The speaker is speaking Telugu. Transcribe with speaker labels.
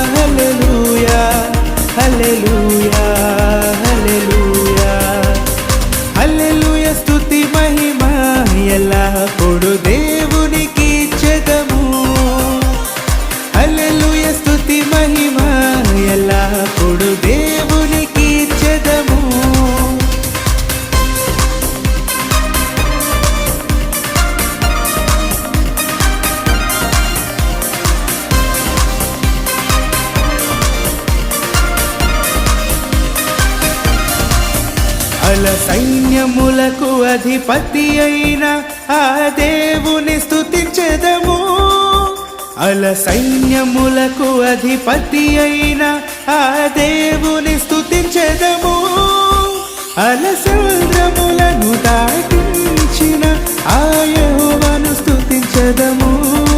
Speaker 1: హల్లెలూయా హల్లెలూయా హల్లెలూయా హల్లెలూయా స్తుతి మహిమ ఎల్లప్పుడు దేవునికి ఇచ్చెదము. హల్లెలూయా స్తుతి మహిమ ఎల్లప్పుడు దేవునికి ఇచ్చెదము. అల సైన్యములకు అధిపతి అయిన ఆ దేవుని స్తుతించెదము. అల సైన్యములకు అధిపతి అయిన ఆ దేవుని స్తుతించెదము. అల సముద్రములను దాటించిన ఆ యెహోవాను స్తుతించెదము.